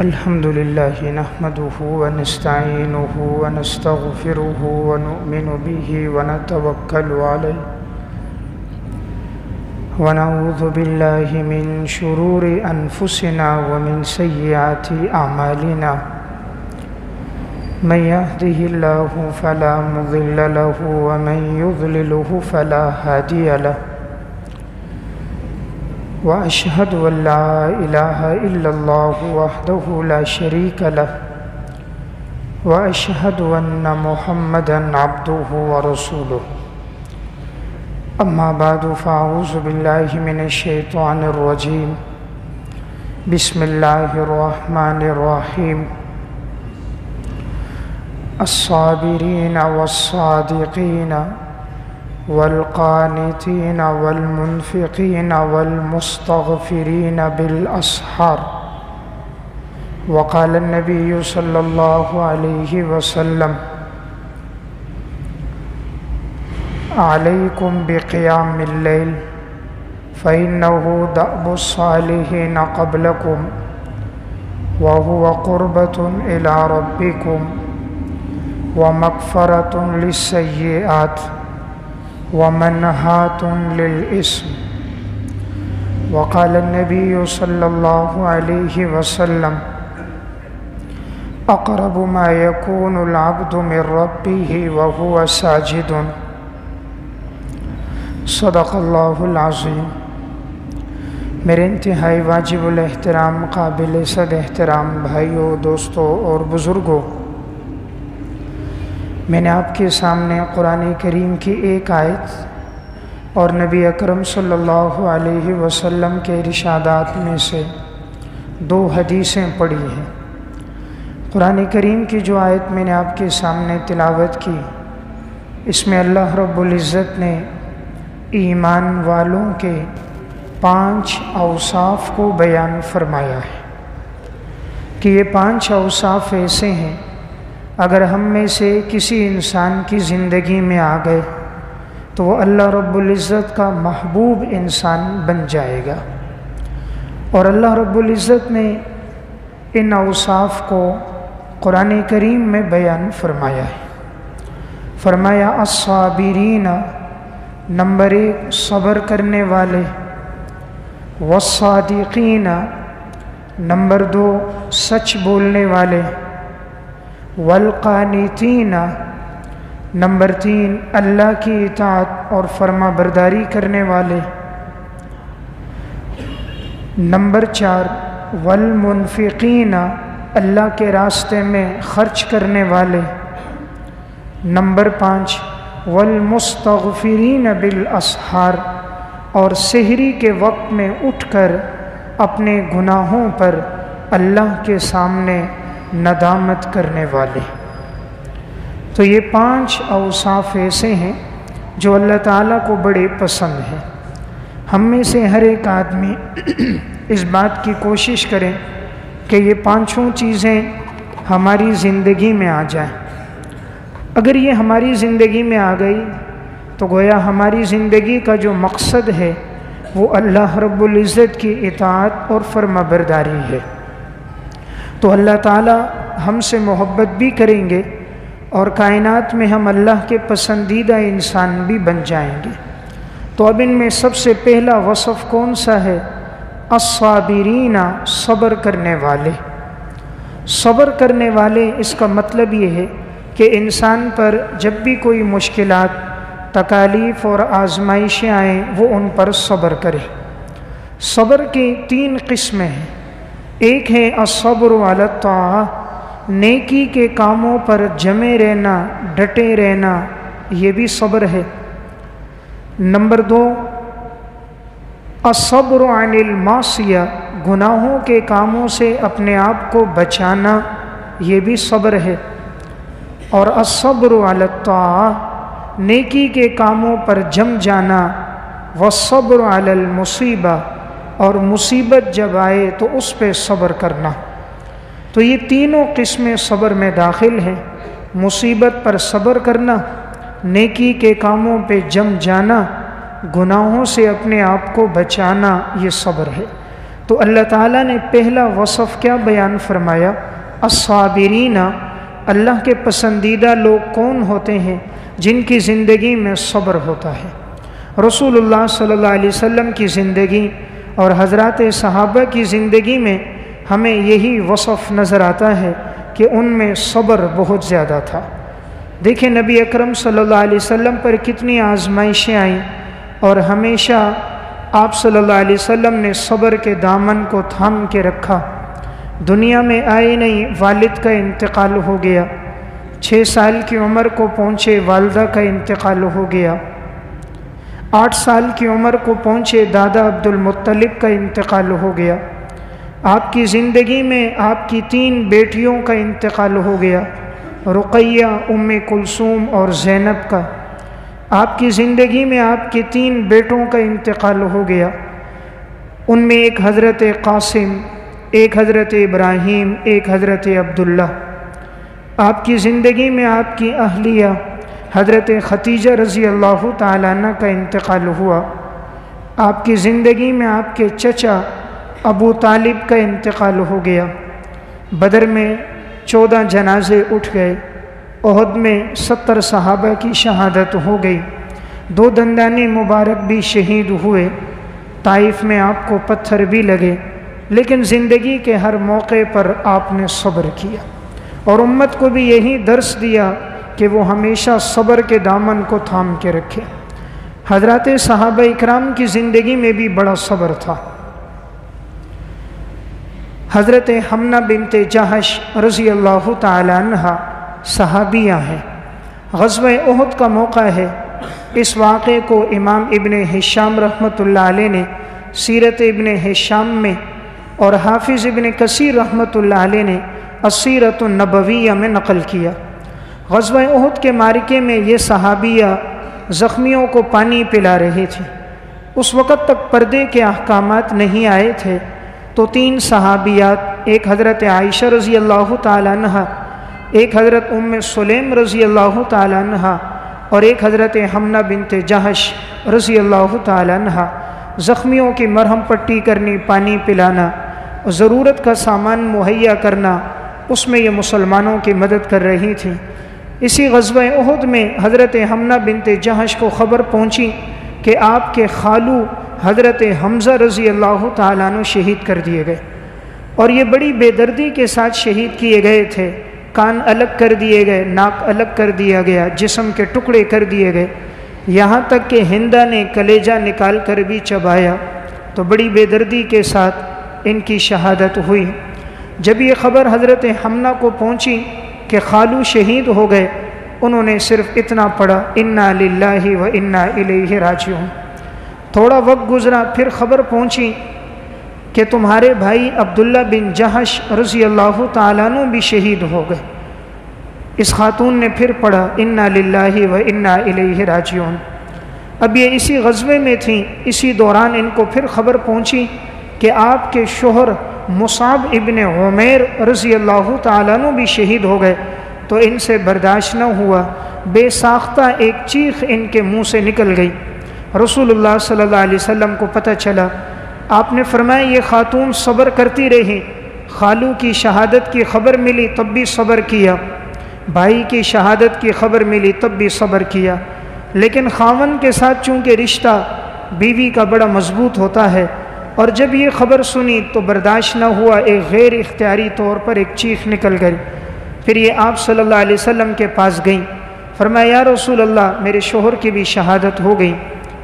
الحمد لله نحمده ونستعينه ونستغفره ونؤمن به ونتوكل عليه ونعوذ بالله من شرور أنفسنا ومن سيئات أعمالنا من يهده الله فلا مضل له ومن يضلله فلا هادي له وأشهد أن لا إله إلا الله وحده لا شريك له وأشهد أن محمدًا عبده ورسوله أما بعد فأعوذ بالله من الشيطان الرجيم بسم الله الرحمن الرحيم الصابرين والصادقين والقانتين والمنفقين والمستغفرين بالأسحار وقال النبي صلى الله عليه وسلم عليكم بقيام الليل فإنه دأب الصالحين قبلكم وهو قربة إلى ربكم ومغفرة للسيئات ومنهاة للإثم وقال النبي صلى الله عليه وسلم أقرب ما يكون العبد من ربه وهو ساجد صدق اللہ العظیم۔ میرے انتہائی واجب الاحترام قابل صد احترام بھائیوں، دوستوں اور بزرگوں، میں نے آپ کے سامنے قرآن کریم کی ایک آیت اور نبی اکرم صلی اللہ علیہ وسلم کے ارشادات میں سے 2 حدیثیں پڑھی ہیں۔ قرآن کریم کی جو آیت میں نے آپ کے سامنے تلاوت کی، اس میں اللہ رب العزت نے ایمان والوں کے 5 اوصاف کو بیان فرمایا ہے کہ یہ 5 اوصاف ایسے ہیں، اگر ہم میں سے کسی انسان کی زندگی میں آ گئے تو وہ اللہ رب العزت کا محبوب انسان بن جائے گا۔ اور اللہ رب العزت نے ان اوصاف کو قرآن کریم میں بیان فرمایا ہے۔ فرمایا الصابرین، نمبر 1 صبر کرنے والے، والصادقین، نمبر 2 سچ بولنے والے، والقانتین، نمبر 3 اللہ کی اطاعت اور فرما برداری کرنے والے، نمبر 4 والمنفقین، اللہ کے راستے میں خرچ کرنے والے، نمبر 5 والمستغفرین بالاسحار، اور سحری کے وقت میں اٹھ کر اپنے گناہوں پر اللہ کے سامنے ندامت کرنے والے۔ تو یہ 5 اوصاف ایسے ہیں جو اللہ تعالیٰ کو بڑے پسند ہیں۔ ہم میں سے ہر ایک آدمی اس بات کی کوشش کریں کہ یہ 5 چیزیں ہماری زندگی میں آ جائیں۔ اگر یہ ہماری زندگی میں آ گئی تو گویا ہماری زندگی کا جو مقصد ہے وہ اللہ رب العزت کی اطاعت اور فرما برداری ہے، تو اللہ تعالیٰ ہم سے محبت بھی کریں گے اور کائنات میں ہم اللہ کے پسندیدہ انسان بھی بن جائیں گے۔ تو اب ان میں سب سے پہلا وصف کون سا ہے؟ الصابرین، صبر کرنے والے۔ صبر کرنے والے، اس کا مطلب یہ ہے کہ انسان پر جب بھی کوئی مشکلات، تکالیف اور آزمائشیں آئیں وہ ان پر صبر کرے۔ صبر کی 3 قسمیں ہیں۔ ایک ہے الصبر علی الطاعہ، نیکی کے کاموں پر جمے رہنا، ڈٹے رہنا، یہ بھی صبر ہے۔ نمبر 2 الصبر عن المعصیہ، گناہوں کے کاموں سے اپنے آپ کو بچانا، یہ بھی صبر ہے۔ اور الصبر علی الطاعہ، نیکی کے کاموں پر جم جانا، والصبر علی المصیبہ، اور مصیبت جب آئے تو اس پہ صبر کرنا۔ تو یہ تینوں قسمیں صبر میں داخل ہیں۔ مصیبت پر صبر کرنا، نیکی کے کاموں پہ جم جانا، گناہوں سے اپنے آپ کو بچانا، یہ صبر ہے۔ تو تو اللہ تعالیٰ نے پہلا وصف کیا بیان فرمایا؟ الصابرین، اللہ کے پسندیدہ لوگ کون ہوتے ہیں؟ جن کی زندگی میں صبر ہوتا ہے۔ رسول اللہ صلی اللہ علیہ وسلم کی زندگی اور حضرات صحابہ کی زندگی میں ہمیں یہی وصف نظر آتا ہے کہ ان میں صبر بہت زیادہ تھا۔ دیکھیں نبی اکرم صلی اللہ علیہ وسلم پر کتنی آزمائشیں آئیں، اور ہمیشہ آپ صلی اللہ علیہ وسلم نے صبر کے دامن کو تھام کے رکھا۔ دنیا میں آئے نہیں، والد کا انتقال ہو گیا، 6 سال کی عمر کو پہنچے والدہ کا انتقال ہو گیا، 8 سال کی عمر کو پہنچے دادا عبد المطلب کا انتقال ہو گیا۔ آپ کی زندگی میں آپ کی 3 بیٹیوں کا انتقال ہو گیا، رقیہ، ام کلثوم اور زینب کا۔ آپ کی زندگی میں آپ کے 3 بیٹوں کا انتقال ہو گیا، ان میں ایک حضرت قاسم، ایک حضرت ابراہیم، ایک حضرت عبداللہ۔ آپ کی زندگی میں آپ کی اہلیہ حضرت خدیجہ رضی اللہ تعالیٰ عنہ کا انتقال ہوا۔ آپ کی زندگی میں آپ کے چچا ابو طالب کا انتقال ہو گیا۔ بدر میں 14 جنازے اٹھ گئے، احد میں 70 صحابہ کی شہادت ہو گئی، 2 دندانی مبارک بھی شہید ہوئے، طائف میں آپ کو پتھر بھی لگے، لیکن زندگی کے ہر موقع پر آپ نے صبر کیا، اور امت کو بھی یہی درس دیا کہ وہ ہمیشہ صبر کے دامن کو تھام کے رکھے۔ حضرات صحابہ اکرام کی زندگی میں بھی بڑا صبر تھا۔ حضرت حمنہ بنت جہش رضی اللہ تعالی عنہ صحابیہ ہیں، غزوہ احد کا موقع ہے۔ اس واقعے کو امام ابن ہشام رحمۃ اللہ علیہ نے سیرت ابن ہشام میں، اور حافظ ابن کثیر رحمۃ اللہ علیہ نے السیرۃ النبویہ میں نقل کیا۔ غزوہ احد کے معرکے میں یہ صحابیہ زخمیوں کو پانی پلا رہی تھی۔ اس وقت تک پردے کے احکامات نہیں آئے تھے، تو 3 صحابیات، ایک حضرت عائشہ رضی اللہ تعالی عنہ، ایک حضرت ام سلیم رضی اللہ تعالی عنہ، اور ایک حضرت حمنہ بنت جہش رضی اللہ تعالی عنہ، زخمیوں کی مرہم پٹی کرنی، پانی پلانا، ضرورت کا سامان مہیا کرنا، اس میں یہ مسلمانوں کی مدد کر رہی تھی۔ اسی غزوہ احد میں حضرت حمنہ بنت جہش کو خبر پہنچی کہ آپ کے خالو حضرت حمزہ رضی اللہ تعالیٰ عنہ شہید کر دیے گئے، اور یہ بڑی بے دردی کے ساتھ شہید کیے گئے تھے۔ کان الگ کر دیے گئے، ناک الگ کر دیا گیا، جسم کے ٹکڑے کر دیے گئے، یہاں تک کہ ہندہ نے کلیجہ نکال کر بھی چبایا۔ تو بڑی بے دردی کے ساتھ ان کی شہادت ہوئی۔ جب یہ خبر حضرت حمنہ کو پہنچی کہ خالو شہید ہو گئے، انہوں نے صرف اتنا پڑھا، انا للہ و انا الیہ راجعون۔ تھوڑا وقت گزرا، پھر خبر پہنچی کہ تمہارے بھائی عبداللہ بن جہش رضی اللہ تعالیٰ عنہ بھی شہید ہو گئے۔ اس خاتون نے پھر پڑھا، انا للہ و انا الیہ راجعون۔ اب یہ اسی غزوے میں تھیں، اسی دوران ان کو پھر خبر پہنچی کہ آپ کے شوہر مصعب ابن عمیر رضی اللہ تعالیٰ عنہ بھی شہید ہو گئے۔ تو ان سے برداشت نہ ہوا، بے ساختہ ایک چیخ ان کے منہ سے نکل گئی۔ رسول اللہ صلی اللہ علیہ وسلم کو پتہ چلا، آپ نے فرمایا یہ خاتون صبر کرتی رہی، خالو کی شہادت کی خبر ملی تب بھی صبر کیا، بھائی کی شہادت کی خبر ملی تب بھی صبر کیا، لیکن خاوند کے ساتھ چونکہ رشتہ بیوی کا بڑا مضبوط ہوتا ہے، اور جب یہ خبر سنی تو برداشت نہ ہوا، ایک غیر اختیاری طور پر ایک چیخ نکل گئی۔ پھر یہ آپ صلی اللہ علیہ وسلم کے پاس گئیں، فرمایا یا رسول اللہ میرے شوہر کی بھی شہادت ہو گئی۔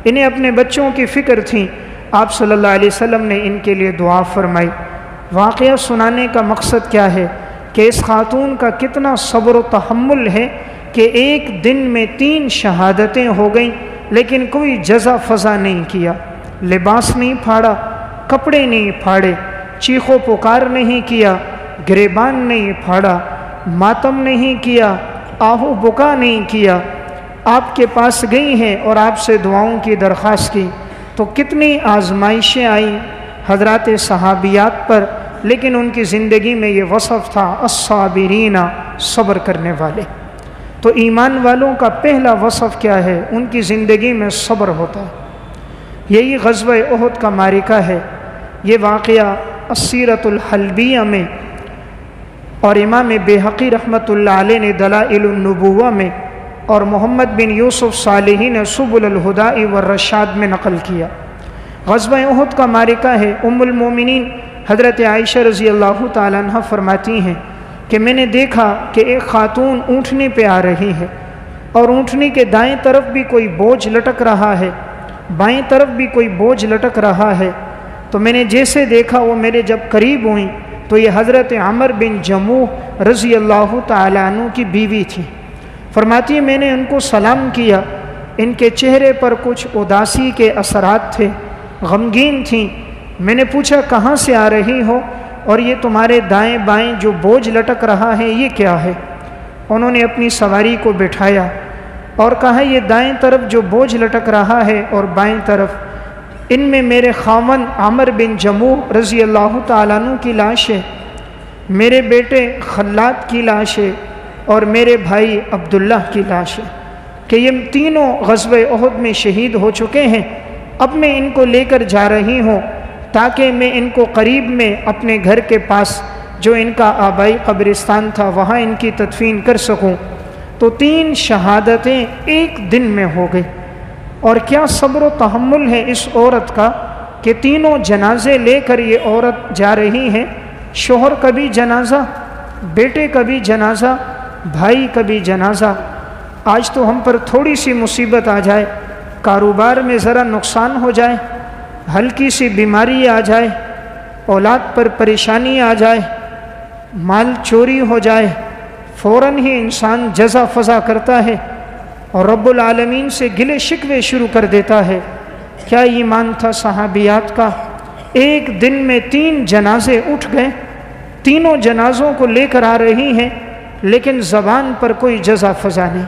انہیں اپنے بچوں کی فکر تھی، آپ صلی اللہ علیہ وسلم نے ان کے لیے دعا فرمائی۔ واقعہ سنانے کا مقصد کیا ہے کہ اس خاتون کا کتنا صبر و تحمل ہے کہ ایک دن میں 3 شہادتیں ہو گئیں، لیکن کوئی جزا فضا نہیں کیا، لباس نہیں پھاڑا، کپڑے نہیں پھاڑے، چیخ و پکار نہیں کیا، گریبان نہیں پھاڑا، ماتم نہیں کیا، آہو بکا نہیں کیا، آپ کے پاس گئی ہیں اور آپ سے دعاؤں کی درخواست کی۔ تو کتنی آزمائشیں آئیں حضرات صحابیات پر، لیکن ان کی زندگی میں یہ وصف تھا، الصابرین، صبر کرنے والے۔ تو ایمان والوں کا پہلا وصف کیا ہے؟ ان کی زندگی میں صبر ہوتا ہے۔ یہی غزوہ احد کا معرکہ ہے۔ یہ واقعہ السیرۃ الحلبیہ میں اور امام بیہقی رحمۃ اللہ علیہ نے دلائل النبوہ میں اور محمد بن یوسف صالحی نے سبل الہدی والرشاد میں نقل کیا۔ غزوہ احد کا معرکہ ہے۔ ام المومنین حضرت عائشہ رضی اللہ تعالیٰ عنہ فرماتی ہیں کہ میں نے دیکھا کہ ایک خاتون اونٹنی پہ آ رہی ہے اور اونٹنی کے دائیں طرف بھی کوئی بوجھ لٹک رہا ہے، بائیں طرف بھی کوئی بوجھ لٹک رہا ہے۔ تو میں نے جیسے دیکھا وہ میرے جب قریب ہوئیں تو یہ حضرت عمر بن جموح رضی اللہ تعالیٰ عنہ کی بیوی تھی۔ فرماتی ہے میں نے ان کو سلام کیا، ان کے چہرے پر کچھ اداسی کے اثرات تھے، غمگین تھیں۔ میں نے پوچھا کہاں سے آ رہی ہو اور یہ تمہارے دائیں بائیں جو بوجھ لٹک رہا ہے یہ کیا ہے؟ انہوں نے اپنی سواری کو بٹھایا اور کہا یہ دائیں طرف جو بوجھ لٹک رہا ہے اور بائیں طرف، ان میں میرے خاوند عمر بن جموح رضی اللہ تعالیٰ عنہ کی لاش ہے، میرے بیٹے خلاد کی لاش ہے اور میرے بھائی عبداللہ کی لاش ہے کہ یہ تینوں غزوہ احد میں شہید ہو چکے ہیں۔ اب میں ان کو لے کر جا رہی ہوں تاکہ میں ان کو قریب میں اپنے گھر کے پاس جو ان کا آبائی قبرستان تھا وہاں ان کی تدفین کر سکوں۔ تو 3 شہادتیں ایک دن میں ہو گئی۔ اور کیا صبر و تحمل ہے اس عورت کا کہ تینوں جنازے لے کر یہ عورت جا رہی ہے، شوہر کا بھی جنازہ، بیٹے کا بھی جنازہ، بھائی کا بھی جنازہ۔ آج تو ہم پر تھوڑی سی مصیبت آ جائے، کاروبار میں ذرا نقصان ہو جائے، ہلکی سی بیماری آ جائے، اولاد پر پریشانی آ جائے، مال چوری ہو جائے، فوراً ہی انسان جزا فضا کرتا ہے اور رب العالمین سے گلے شکوے شروع کر دیتا ہے۔ کیا ایمان تھا صحابیات کا؟ ایک دن میں 3 جنازے اٹھ گئے، تینوں جنازوں کو لے کر آ رہی ہیں، لیکن زبان پر کوئی جزا فضا نہیں،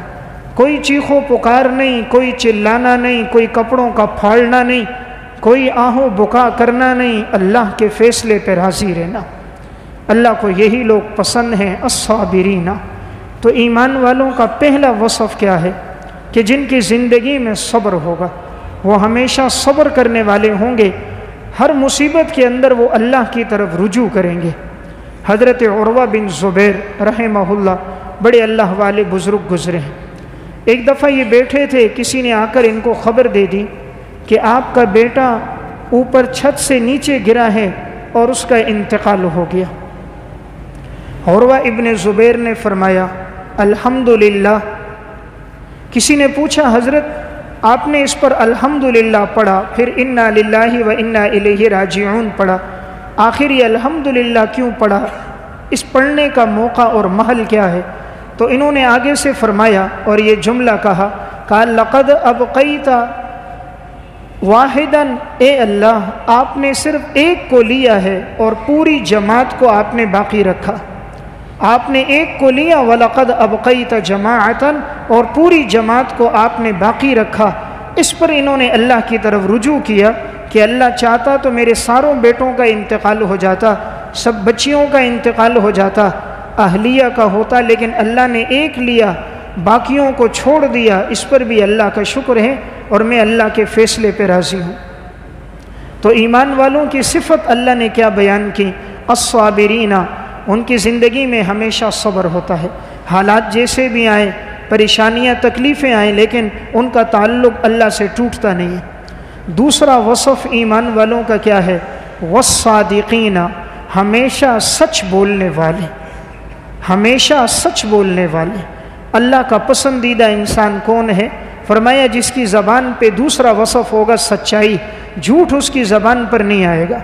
کوئی چیخ و پکار نہیں، کوئی چلانا نہیں، کوئی کپڑوں کا پھاڑنا نہیں، کوئی آہو بکا کرنا نہیں، اللہ کے فیصلے پہ راضی رہنا۔ اللہ کو یہی لوگ پسند ہیں، الصابرین۔ تو ایمان والوں کا پہلا وصف کیا ہے کہ جن کی زندگی میں صبر ہوگا، وہ ہمیشہ صبر کرنے والے ہوں گے، ہر مصیبت کے اندر وہ اللہ کی طرف رجوع کریں گے۔ حضرت عروہ بن زبیر رحمہ اللہ بڑے اللہ والے بزرگ گزرے ہیں۔ ایک دفعہ یہ بیٹھے تھے، کسی نے آ کر ان کو خبر دے دی کہ آپ کا بیٹا اوپر چھت سے نیچے گرا ہے اور اس کا انتقال ہو گیا۔ عروہ ابن زبیر نے فرمایا الحمدللہ۔ کسی نے پوچھا حضرت آپ نے اس پر الحمدللہ پڑھا، پھر انا للہ و انا الیہ راجعون پڑھا، آخر یہ الحمدللہ کیوں پڑھا؟ اس پڑھنے کا موقع اور محل کیا ہے؟ تو انہوں نے آگے سے فرمایا اور یہ جملہ کہا کہ لقد ابقیت واحداً، اے اللہ آپ نے صرف ایک کو لیا ہے اور پوری جماعت کو آپ نے باقی رکھا۔ آپ نے ایک کو لیا، وَلَقَدْ أَبْقَيْتَ جَمَاعَةً، اور پوری جماعت کو آپ نے باقی رکھا۔ اس پر انہوں نے اللہ کی طرف رجوع کیا کہ اللہ چاہتا تو میرے ساروں بیٹوں کا انتقال ہو جاتا، سب بچیوں کا انتقال ہو جاتا، اہلیہ کا ہوتا، لیکن اللہ نے ایک لیا، باقیوں کو چھوڑ دیا۔ اس پر بھی اللہ کا شکر ہے اور میں اللہ کے فیصلے پہ راضی ہوں۔ تو ایمان والوں کی صفت اللہ نے کیا بیان کی؟ الصابرین۔ ان کی زندگی میں ہمیشہ صبر ہوتا ہے، حالات جیسے بھی آئیں، پریشانیاں تکلیفیں آئیں، لیکن ان کا تعلق اللہ سے ٹوٹتا نہیں ہے۔ دوسرا وصف ایمان والوں کا کیا ہے؟ والصادقین، ہمیشہ سچ بولنے والے، ہمیشہ سچ بولنے والے۔ اللہ کا پسندیدہ انسان کون ہے؟ فرمایا جس کی زبان پہ دوسرا وصف ہوگا سچائی، جھوٹ اس کی زبان پر نہیں آئے گا۔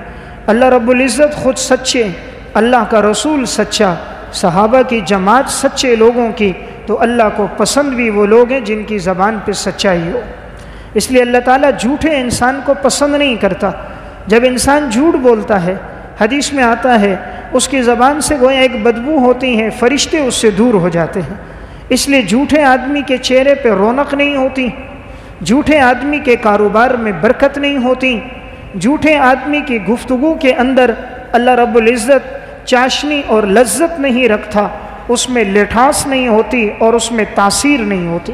اللہ رب العزت خود سچے، اللہ کا رسول سچا، صحابہ کی جماعت سچے لوگوں کی، تو اللہ کو پسند بھی وہ لوگ ہیں جن کی زبان پہ سچائی ہو۔ اس لیے اللہ تعالیٰ جھوٹے انسان کو پسند نہیں کرتا۔ جب انسان جھوٹ بولتا ہے، حدیث میں آتا ہے اس کی زبان سے گویا ایک بدبو ہوتی ہے، فرشتے اس سے دور ہو جاتے ہیں۔ اس لیے جھوٹے آدمی کے چہرے پہ رونق نہیں ہوتی، جھوٹے آدمی کے کاروبار میں برکت نہیں ہوتی، جھوٹے آدمی کی گفتگو کے اندر اللہ رب العزت چاشنی اور لذت نہیں رکھتا، اس میں لٹھاس نہیں ہوتی اور اس میں تاثیر نہیں ہوتی۔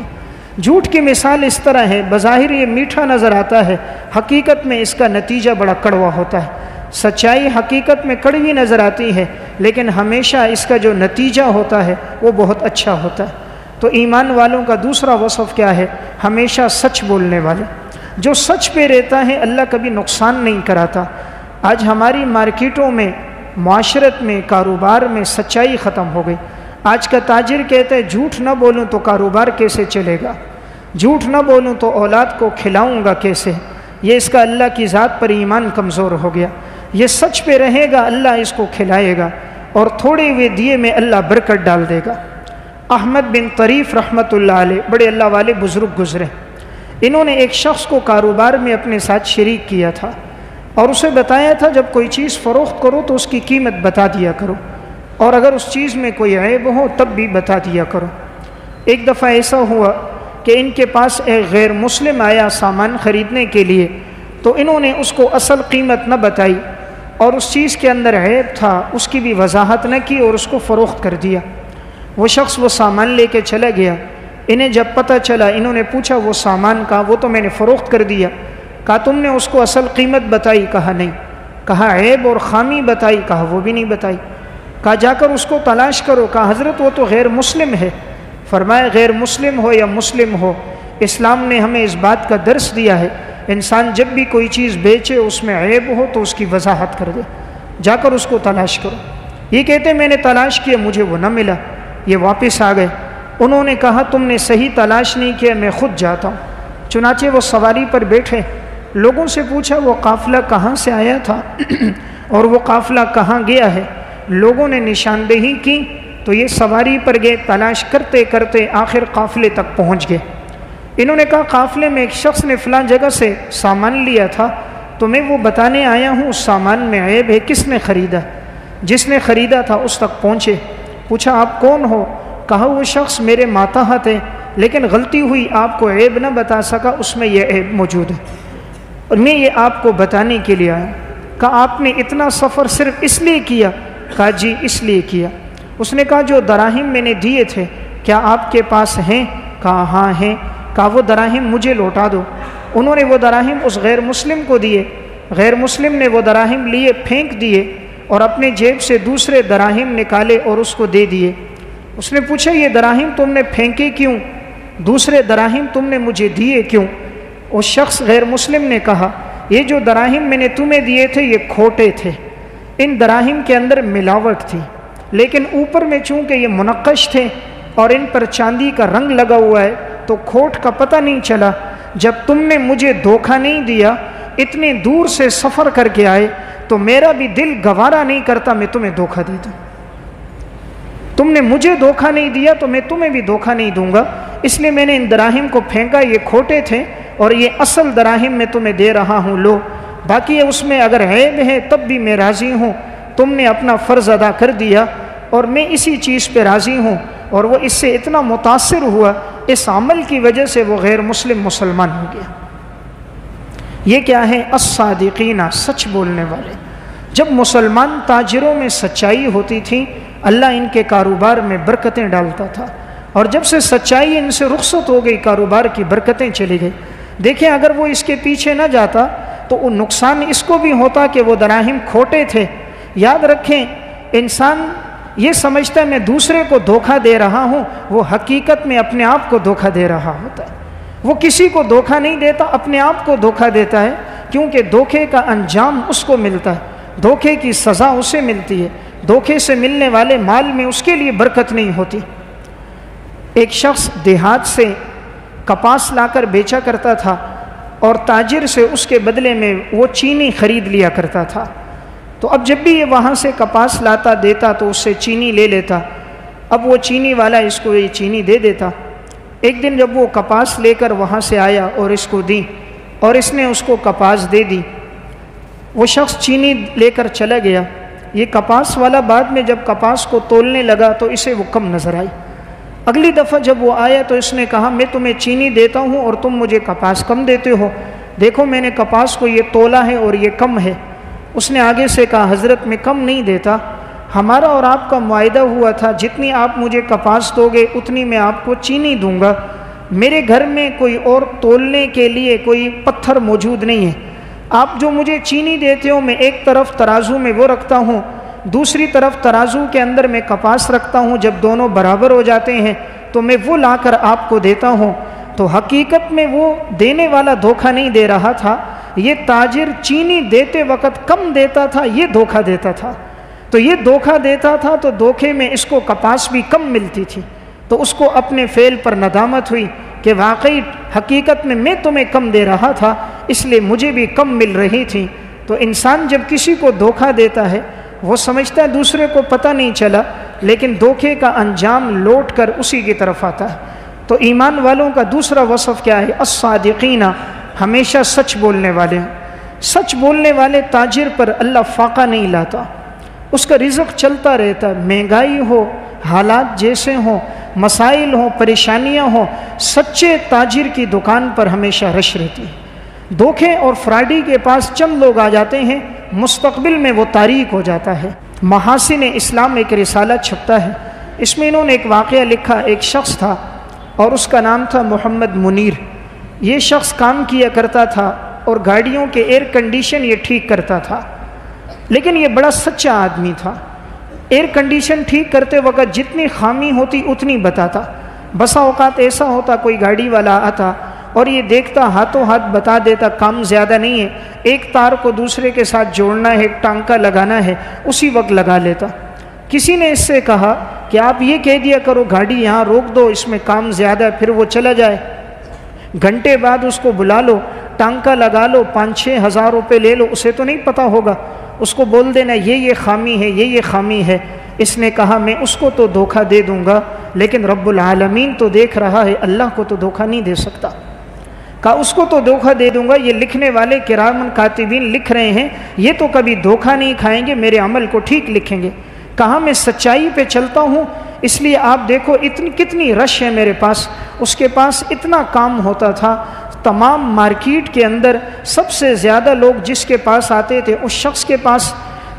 جھوٹ کی مثال اس طرح ہے، بظاہر یہ میٹھا نظر آتا ہے، حقیقت میں اس کا نتیجہ بڑا کڑوا ہوتا ہے۔ سچائی حقیقت میں کڑوی نظر آتی ہے، لیکن ہمیشہ اس کا جو نتیجہ ہوتا ہے وہ بہت اچھا ہوتا ہے۔ تو ایمان والوں کا دوسرا وصف کیا ہے؟ ہمیشہ سچ بولنے والے۔ جو سچ پہ رہتا ہے اللہ کبھی نقصان نہیں کراتا۔ آج ہماری مارکیٹوں میں، معاشرت میں، کاروبار میں سچائی ختم ہو گئی۔ آج کا تاجر کہتا ہے جھوٹ نہ بولوں تو کاروبار کیسے چلے گا، جھوٹ نہ بولوں تو اولاد کو کھلاؤں گا کیسے، یہ اس کا اللہ کی ذات پر ایمان کمزور ہو گیا۔ یہ سچ پہ رہے گا اللہ اس کو کھلائے گا، اور تھوڑے ہوئے دیے میں اللہ برکت ڈال دے گا۔ احمد بن طریف رحمۃ اللہ علیہ بڑے اللہ والے بزرگ گزرے۔ انہوں نے ایک شخص کو کاروبار میں اپنے ساتھ شریک کیا تھا اور اسے بتایا تھا جب کوئی چیز فروخت کرو تو اس کی قیمت بتا دیا کرو، اور اگر اس چیز میں کوئی عیب ہو تب بھی بتا دیا کرو۔ ایک دفعہ ایسا ہوا کہ ان کے پاس ایک غیر مسلم آیا سامان خریدنے کے لیے، تو انہوں نے اس کو اصل قیمت نہ بتائی اور اس چیز کے اندر عیب تھا اس کی بھی وضاحت نہ کی اور اس کو فروخت کر دیا۔ وہ شخص وہ سامان لے کے چلا گیا۔ انہیں جب پتہ چلا، انہوں نے پوچھا وہ سامان کا؟ وہ تو میں نے فروخت کر دیا۔ کہا تم نے اس کو اصل قیمت بتائی؟ کہا نہیں۔ کہا عیب اور خامی بتائی؟ کہا وہ بھی نہیں بتائی۔ کہا جا کر اس کو تلاش کرو۔ کہا حضرت وہ تو غیر مسلم ہے۔ فرمایا غیر مسلم ہو یا مسلم ہو، اسلام نے ہمیں اس بات کا درس دیا ہے انسان جب بھی کوئی چیز بیچے اس میں عیب ہو تو اس کی وضاحت کر دے، جا کر اس کو تلاش کرو۔ یہ کہتے میں نے تلاش کیا، مجھے وہ نہ ملا، یہ واپس آ گئے۔ انہوں نے کہا تم نے صحیح تلاش نہیں کیا، میں خود جاتا ہوں۔ چنانچہ وہ سواری پر بیٹھے، لوگوں سے پوچھا وہ قافلہ کہاں سے آیا تھا اور وہ قافلہ کہاں گیا ہے۔ لوگوں نے نشاندہی کی تو یہ سواری پر گئے، تلاش کرتے کرتے آخر قافلے تک پہنچ گئے۔ انہوں نے کہا قافلے میں ایک شخص نے فلاں جگہ سے سامان لیا تھا تو میں وہ بتانے آیا ہوں اس سامان میں عیب ہے، کس نے خریدا؟ جس نے خریدا تھا اس تک پہنچے۔ پوچھا آپ کون ہو؟ کہا وہ شخص میرے ماتحت ہے لیکن غلطی ہوئی آپ کو عیب نہ بتا سکا، اس میں یہ عیب موجود ہے اور میں یہ آپ کو بتانے کے لیے آیا۔ کہا آپ نے اتنا سفر صرف اس لیے کیا؟ کہا جی اس لیے کیا۔ اس نے کہا جو دراہم میں نے دیے تھے کیا آپ کے پاس ہیں؟ کہا ہاں ہیں۔ کہا وہ دراہم مجھے لوٹا دو۔ انہوں نے وہ دراہم اس غیر مسلم کو دیے، غیر مسلم نے وہ دراہم لیے پھینک دیے اور اپنے جیب سے دوسرے دراہم نکالے اور اس کو دے دیے۔ اس نے پوچھا یہ دراہم تم نے پھینکے کیوں؟ دوسرے دراہم تم نے مجھے دیے کیوں؟ اس شخص غیر مسلم نے کہا یہ جو دراہم میں نے تمہیں دیے تھے یہ کھوٹے تھے، ان دراہم کے اندر ملاوٹ تھی، لیکن اوپر میں چونکہ یہ منقش تھے اور ان پر چاندی کا رنگ لگا ہوا ہے تو کھوٹ کا پتہ نہیں چلا۔ جب تم نے مجھے دھوکہ نہیں دیا، اتنے دور سے سفر کر کے آئے تو میرا بھی دل گوارا نہیں کرتا میں تمہیں دھوکہ دیتا۔ تم نے مجھے دھوکہ نہیں دیا تو میں تمہیں بھی دھوکہ نہیں دوں گا، اس لیے میں نے ان دراہم کو پھینکا، یہ کھوٹے تھے اور یہ اصل دراہم میں تمہیں دے رہا ہوں، لو۔ باقی اس میں اگر عیب ہے تب بھی میں راضی ہوں، تم نے اپنا فرض ادا کر دیا اور میں اسی چیز پہ راضی ہوں۔ اور وہ اس سے اتنا متاثر ہوا، اس عمل کی وجہ سے وہ غیر مسلم مسلمان ہو گیا۔ یہ کیا ہے؟ الصادقین، سچ بولنے والے۔ جب مسلمان تاجروں میں سچائی ہوتی تھی اللہ ان کے کاروبار میں برکتیں ڈالتا تھا، اور جب سے سچائی ان سے رخصت ہو گئی کاروبار کی برکتیں چلی گئی۔ دیکھیں اگر وہ اس کے پیچھے نہ جاتا تو وہ نقصان اس کو بھی ہوتا کہ وہ دراہم کھوٹے تھے۔ یاد رکھیں انسان یہ سمجھتا ہے میں دوسرے کو دھوکہ دے رہا ہوں، وہ حقیقت میں اپنے آپ کو دھوکہ دے رہا ہوتا ہے۔ وہ کسی کو دھوکہ نہیں دیتا، اپنے آپ کو دھوکہ دیتا ہے، کیونکہ دھوکے کا انجام اس کو ملتا ہے، دھوکے کی سزا اسے ملتی ہے، دھوکے سے ملنے والے مال میں اس کے لیے برکت نہیں ہوتی۔ ایک شخص دیہات سے کپاس لا کر بیچا کرتا تھا اور تاجر سے اس کے بدلے میں وہ چینی خرید لیا کرتا تھا۔ تو اب جب بھی یہ وہاں سے کپاس لاتا دیتا تو اس سے چینی لے لیتا۔ اب وہ چینی والا اس کو یہ چینی دے دیتا۔ ایک دن جب وہ کپاس لے کر وہاں سے آیا اور اس کو دی اور اس نے اس کو کپاس دے دی، وہ شخص چینی لے کر چلا گیا۔ یہ کپاس والا بعد میں جب کپاس کو تولنے لگا تو اسے وہ کم نظر آئی۔ اگلی دفعہ جب وہ آیا تو اس نے کہا میں تمہیں چینی دیتا ہوں اور تم مجھے کپاس کم دیتے ہو، دیکھو میں نے کپاس کو یہ تولا ہے اور یہ کم ہے۔ اس نے آگے سے کہا حضرت میں کم نہیں دیتا، ہمارا اور آپ کا معاہدہ ہوا تھا جتنی آپ مجھے کپاس دو گے اتنی میں آپ کو چینی دوں گا، میرے گھر میں کوئی اور تولنے کے لیے کوئی پتھر موجود نہیں ہے، آپ جو مجھے چینی دیتے ہو میں ایک طرف ترازو میں وہ رکھتا ہوں، دوسری طرف ترازو کے اندر میں کپاس رکھتا ہوں، جب دونوں برابر ہو جاتے ہیں تو میں وہ لا کر آپ کو دیتا ہوں۔ تو حقیقت میں وہ دینے والا دھوکہ نہیں دے رہا تھا، یہ تاجر چینی دیتے وقت کم دیتا تھا، یہ دھوکہ دیتا تھا۔ تو یہ دھوکہ دیتا تھا تو دھوکے میں اس کو کپاس بھی کم ملتی تھی، تو اس کو اپنے فعل پر ندامت ہوئی کہ واقعی حقیقت میں تمہیں کم دے رہا تھا، اس لیے مجھے بھی کم مل رہی تھی۔ تو انسان جب کسی کو دھوکہ دیتا ہے وہ سمجھتا ہے دوسرے کو پتہ نہیں چلا، لیکن دھوکے کا انجام لوٹ کر اسی کی طرف آتا ہے۔ تو ایمان والوں کا دوسرا وصف کیا ہے؟ الصادقین، ہمیشہ سچ بولنے والے ہیں۔ سچ بولنے والے تاجر پر اللہ فاقہ نہیں لاتا، اس کا رزق چلتا رہتا ہے، مہنگائی ہو، حالات جیسے ہوں، مسائل ہوں، پریشانیاں ہوں، سچے تاجر کی دکان پر ہمیشہ رش رہتی ہے۔ دھوکے اور فراڈی کے پاس چند لوگ آ جاتے ہیں، مستقبل میں وہ تاریک ہو جاتا ہے۔ محاسن اسلام ایک رسالہ چھپتا ہے، اس میں انہوں نے ایک واقعہ لکھا۔ ایک شخص تھا اور اس کا نام تھا محمد منیر۔ یہ شخص کام کیا کرتا تھا اور گاڑیوں کے ایئر کنڈیشن یہ ٹھیک کرتا تھا، لیکن یہ بڑا سچا آدمی تھا۔ ایئر کنڈیشن ٹھیک کرتے وقت جتنی خامی ہوتی اتنی بتاتا۔ بسا اوقات ایسا ہوتا کوئی گاڑی والا آتا اور یہ دیکھتا ہاتھوں ہاتھ بتا دیتا کام زیادہ نہیں ہے، ایک تار کو دوسرے کے ساتھ جوڑنا ہے، ایک ٹانکا لگانا ہے، اسی وقت لگا لیتا۔ کسی نے اس سے کہا کہ آپ یہ کہہ دیا کرو گاڑی یہاں روک دو، اس میں کام زیادہ ہے، پھر وہ چلا جائے۔ گھنٹے بعد اس کو بلا لو، ٹانکا لگا لو، 5-6 ہزار روپے لے لو، اسے تو نہیں پتہ ہوگا، اس کو بول دینا یہ خامی ہے، یہ خامی ہے۔ اس نے کہا میں اس کو تو دھوکہ دے دوں گا، لیکن رب العالمین تو دیکھ رہا ہے، اللہ کو تو دھوکہ نہیں دے سکتا۔ کہا اس کو تو دھوکہ دے دوں گا، یہ لکھنے والے کرام کاتبین لکھ رہے ہیں، یہ تو کبھی دھوکہ نہیں کھائیں گے، میرے عمل کو ٹھیک لکھیں گے۔ کہا میں سچائی پہ چلتا ہوں، اس لیے آپ دیکھو کتنی رش ہے میرے پاس۔ اس کے پاس اتنا کام ہوتا تھا، تمام مارکیٹ کے اندر سب سے زیادہ لوگ جس کے پاس آتے تھے اس شخص کے پاس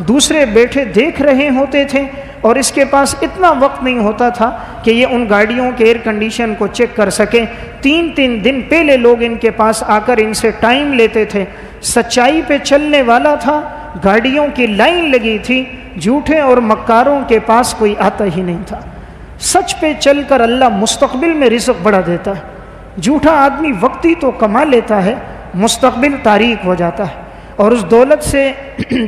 دوسرے بیٹھے دیکھ رہے ہوتے تھے، اور اس کے پاس اتنا وقت نہیں ہوتا تھا کہ یہ ان گاڑیوں کے ایئر کنڈیشن کو چیک کر سکیں۔ 3 دن پہلے لوگ ان کے پاس آ کر ان سے ٹائم لیتے تھے۔ سچائی پہ چلنے والا تھا، گاڑیوں کی لائن لگی تھی، جھوٹے اور مکاروں کے پاس کوئی آتا ہی نہیں تھا۔ سچ پہ چل کر اللہ مستقبل میں رزق بڑھا دیتا ہے۔ جھوٹا آدمی وقتی تو کما لیتا ہے، مستقبل تاریک ہو جاتا ہے، اور اس دولت سے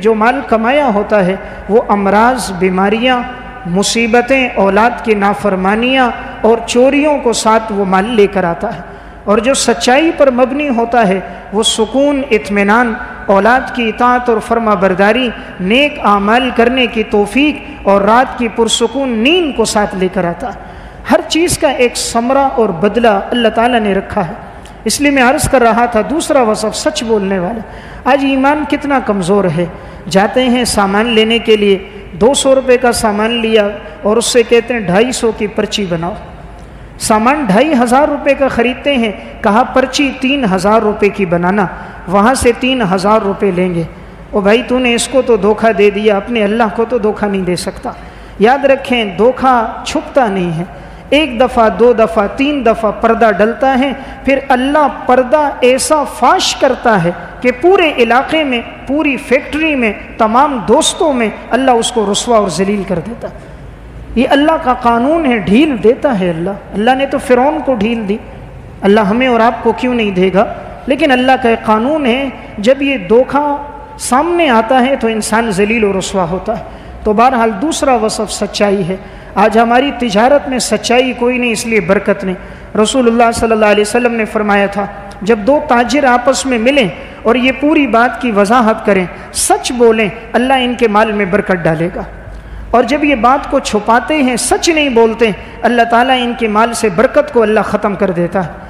جو مال کمایا ہوتا ہے وہ امراض، بیماریاں، مصیبتیں، اولاد کی نافرمانیاں اور چوریوں کو ساتھ وہ مال لے کر آتا ہے۔ اور جو سچائی پر مبنی ہوتا ہے وہ سکون، اطمینان، اولاد کی اطاعت اور فرما برداری، نیک اعمال کرنے کی توفیق اور رات کی پرسکون نیند کو ساتھ لے کر آتا ہے۔ ہر چیز کا ایک ثمرہ اور بدلہ اللہ تعالیٰ نے رکھا ہے۔ اس لیے میں عرض کر رہا تھا دوسرا وصف سچ بولنے والا۔ آج ایمان کتنا کمزور ہے، جاتے ہیں سامان لینے کے لیے، 200 روپے کا سامان لیا اور اس سے کہتے ہیں 250 کی پرچی بناؤ۔ سامان 2500 روپے کا خریدتے ہیں، کہا پرچی 3000 روپے کی بنانا، وہاں سے 3000 روپے لیں گے۔ او بھائی تو نے اس کو تو دھوکہ دے دیا، اپنے اللہ کو تو دھوکہ نہیں دے سکتا۔ یاد رکھیں دھوکہ چھپتا نہیں ہے، 1 دفعہ 2 دفعہ 3 دفعہ پردہ ڈلتا ہے، پھر اللہ پردہ ایسا فاش کرتا ہے کہ پورے علاقے میں، پوری فیکٹری میں، تمام دوستوں میں اللہ اس کو رسوا اور ذلیل کر دیتا ہے۔ یہ اللہ کا قانون ہے، ڈھیل دیتا ہے اللہ نے تو فرعون کو ڈھیل دی، اللہ ہمیں اور آپ کو کیوں نہیں دے گا؟ لیکن اللہ کا ایک قانون ہے، جب یہ دھوکہ سامنے آتا ہے تو انسان ذلیل و رسوا ہوتا ہے۔ تو بہرحال دوسرا وصف سچائی ہے۔ آج ہماری تجارت میں سچائی کوئی نہیں، اس لیے برکت نہیں۔ رسول اللہ صلی اللہ علیہ وسلم نے فرمایا تھا جب 2 تاجر آپس میں ملیں اور یہ پوری بات کی وضاحت کریں، سچ بولیں، اللہ ان کے مال میں برکت ڈالے گا، اور جب یہ بات کو چھپاتے ہیں، سچ نہیں بولتے، اللہ تعالیٰ ان کے مال سے برکت کو اللہ ختم کر دیتا ہے۔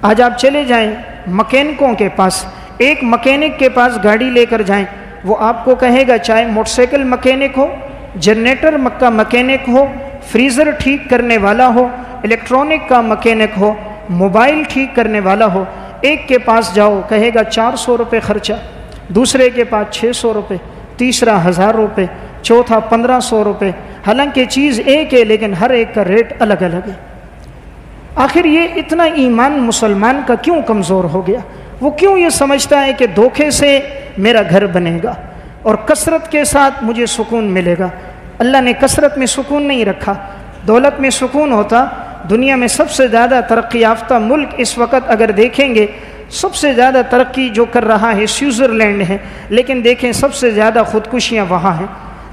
آج آپ چلے جائیں مکینکوں کے پاس، ایک مکینک کے پاس گاڑی لے کر جائیں، وہ آپ کو کہے گا چاہے موٹر سائیکل مکینک ہو، جنریٹر کا مکینک ہو، فریزر ٹھیک کرنے والا ہو، الیکٹرانک کا مکینک ہو، موبائل ٹھیک کرنے والا ہو، ایک کے پاس جاؤ کہے گا 400 روپے خرچہ، دوسرے کے پاس 600 روپے، تیسرا 1000 روپے، چوتھا 1500 روپے، حالانکہ چیز ایک ہے لیکن ہر ایک کا ریٹ الگ الگ ہے۔ آخر یہ اتنا ایمان مسلمان کا کیوں کمزور ہو گیا؟ وہ کیوں یہ سمجھتا ہے کہ دھوکے سے میرا گھر بنے گا اور کثرت کے ساتھ مجھے سکون ملے گا۔ اللہ نے کثرت میں سکون نہیں رکھا، دولت میں سکون ہوتا۔ دنیا میں سب سے زیادہ ترقی یافتہ ملک اس وقت اگر دیکھیں گے، سب سے زیادہ ترقی جو کر رہا ہے سوئٹزرلینڈ ہے، لیکن دیکھیں سب سے زیادہ خودکشیاں وہاں ہیں۔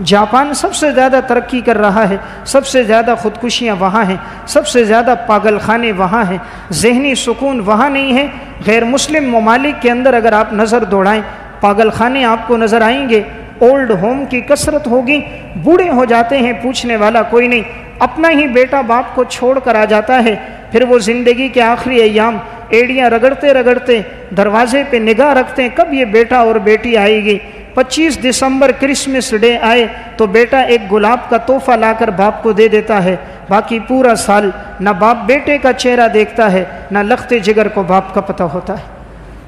جاپان سب سے زیادہ ترقی کر رہا ہے، سب سے زیادہ خودکشیاں وہاں ہیں، سب سے زیادہ پاگل خانے وہاں ہیں، ذہنی سکون وہاں نہیں ہے۔ غیر مسلم ممالک کے اندر اگر آپ نظر دوڑائیں، پاگل خانے آپ کو نظر آئیں گے، اولڈ ہوم کی کثرت ہوگی، بوڑھے ہو جاتے ہیں، پوچھنے والا کوئی نہیں، اپنا ہی بیٹا باپ کو چھوڑ کر آ جاتا ہے، پھر وہ زندگی کے آخری ایام ایڑیاں رگڑتے رگڑتے دروازے پہ نگاہ رکھتے ہیں کب یہ بیٹا اور بیٹی آئے گی۔ 25 دسمبر کرسمس ڈے آئے تو بیٹا ایک گلاب کا تحفہ لا کر باپ کو دے دیتا ہے، باقی پورا سال نہ باپ بیٹے کا چہرہ دیکھتا ہے، نہ لخت جگر کو باپ کا پتہ ہوتا ہے۔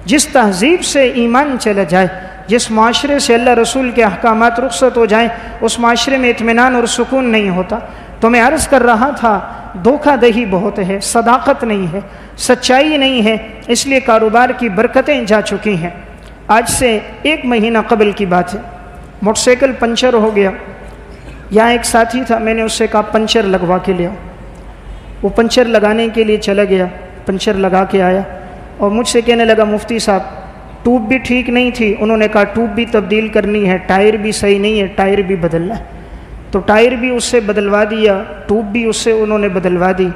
جس تہذیب سے ایمان چلا جائے، جس معاشرے سے اللہ رسول کے احکامات رخصت ہو جائیں، اس معاشرے میں اطمینان اور سکون نہیں ہوتا۔ تو میں عرض کر رہا تھا، دھوکہ دہی بہت ہے، صداقت نہیں ہے، سچائی نہیں ہے، اس لیے کاروبار کی برکتیں جا چکی ہیں۔ آج سے 1 مہینہ قبل کی بات ہے، موٹر سائیکل پنچر ہو گیا، یہاں ایک ساتھی تھا، میں نے اس سے کہا پنچر لگوا کے لے آؤ۔ وہ پنچر لگانے کے لیے چلا گیا، پنچر لگا کے آیا اور مجھ سے کہنے لگا مفتی صاحب ٹیوب بھی ٹھیک نہیں تھی، انہوں نے کہا ٹیوب بھی تبدیل کرنی ہے، ٹائر بھی صحیح نہیں ہے، ٹائر بھی بدلنا ہے۔ تو ٹائر بھی اس سے بدلوا دیا، ٹیوب بھی اس سے انہوں نے بدلوا دی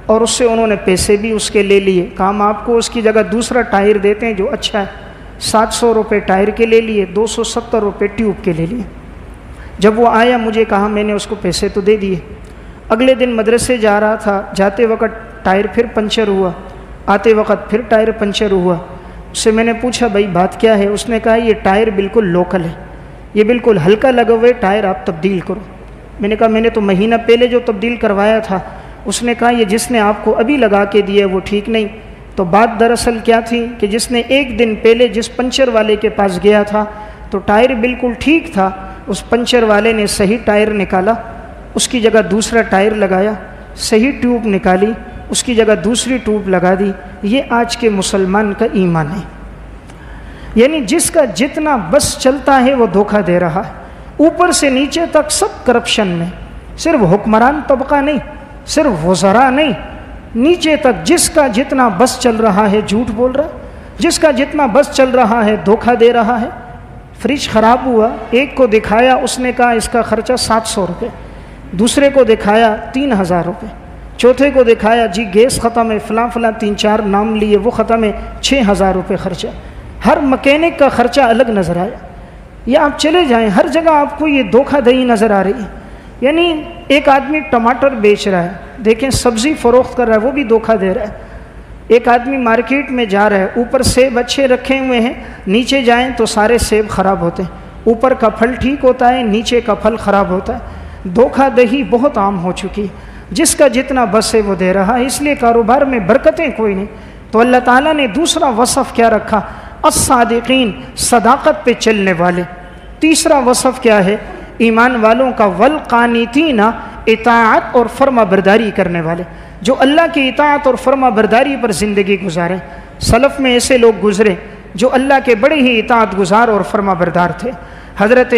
اور اس سے انہوں نے پیسے بھی اس کے لے لیے۔ کہا ہم آپ کو اس کی جگہ دوسرا ٹائر دیتے ہیں جو اچھا ہے۔ 700 روپے ٹائر کے لے لیے، 270 روپے ٹیوب کے لے لیے۔ جب وہ آیا مجھے کہا میں نے اس کو پیسے تو دے دیے۔ اگلے دن مدرسے جا رہا تھا، جاتے وقت ٹائر پھر پنچر ہوا، آتے وقت پھر ٹائر پنچر ہوا۔ اس سے میں نے پوچھا بھائی بات کیا ہے؟ اس نے کہا یہ ٹائر بالکل لوکل ہے، یہ بالکل ہلکا لگا ہوئے ٹائر آپ تبدیل کرو۔ میں نے کہا میں نے تو مہینہ پہلے جو تبدیل کروایا تھا۔ اس نے کہا یہ جس نے آپ کو ابھی لگا کے دیا وہ ٹھیک نہیں۔ تو بات دراصل کیا تھی کہ جس نے 1 دن پہلے جس پنچر والے کے پاس گیا تھا تو ٹائر بالکل ٹھیک تھا، اس پنچر والے نے صحیح ٹائر نکالا، اس کی جگہ دوسرا ٹائر لگایا، صحیح ٹیوب نکالی، اس کی جگہ دوسری ٹیوب لگا دی۔ یہ آج کے مسلمان کا ایمان ہے، یعنی جس کا جتنا بس چلتا ہے وہ دھوکہ دے رہا ہے۔ اوپر سے نیچے تک سب کرپشن میں، صرف حکمران طبقہ نہیں، صرف وزراء نہیں، نیچے تک جس کا جتنا بس چل رہا ہے جھوٹ بول رہا ہے، جس کا جتنا بس چل رہا ہے دھوکہ دے رہا ہے۔ فریج خراب ہوا، ایک کو دکھایا، اس نے کہا اس کا خرچہ 700 روپے، دوسرے کو دکھایا 3000 روپے، چوتھے کو دکھایا جی گیس ختم ہے، فلاں فلاں 3-4 نام لیے وہ ختم ہے، 6000 روپے خرچہ۔ ہر مکینک کا خرچہ الگ نظر آیا۔ یا آپ چلے جائیں ہر جگہ آپ کو یہ دھوکہ دہی نظر آ رہی ہے۔ یعنی ایک آدمی ٹماٹر بیچ رہا ہے، دیکھیں سبزی فروخت کر رہا ہے وہ بھی دھوکہ دے رہا ہے۔ ایک آدمی مارکیٹ میں جا رہا ہے، اوپر سیب اچھے رکھے ہوئے ہیں، نیچے جائیں تو سارے سیب خراب ہوتے ہیں، اوپر کا پھل ٹھیک ہوتا ہے، نیچے کا پھل خراب ہوتا ہے۔ دھوکہ دہی بہت عام ہو چکی ہے، جس کا جتنا بس ہے وہ دے رہا ہے، اس لیے کاروبار میں برکتیں کوئی نہیں۔ تو اللہ تعالیٰ نے دوسرا وصف کیا رکھا؟ الصادقین، صداقت پہ چلنے والے۔ تیسرا وصف کیا ہے؟ ایمان والوں کا والقانتین، اطاعت اور فرما برداری کرنے والے، جو اللہ کی اطاعت اور فرما برداری پر زندگی گزارے۔ سلف میں ایسے لوگ گزرے جو اللہ کے بڑے ہی اطاعت گزار اور فرما بردار تھے۔ حضرت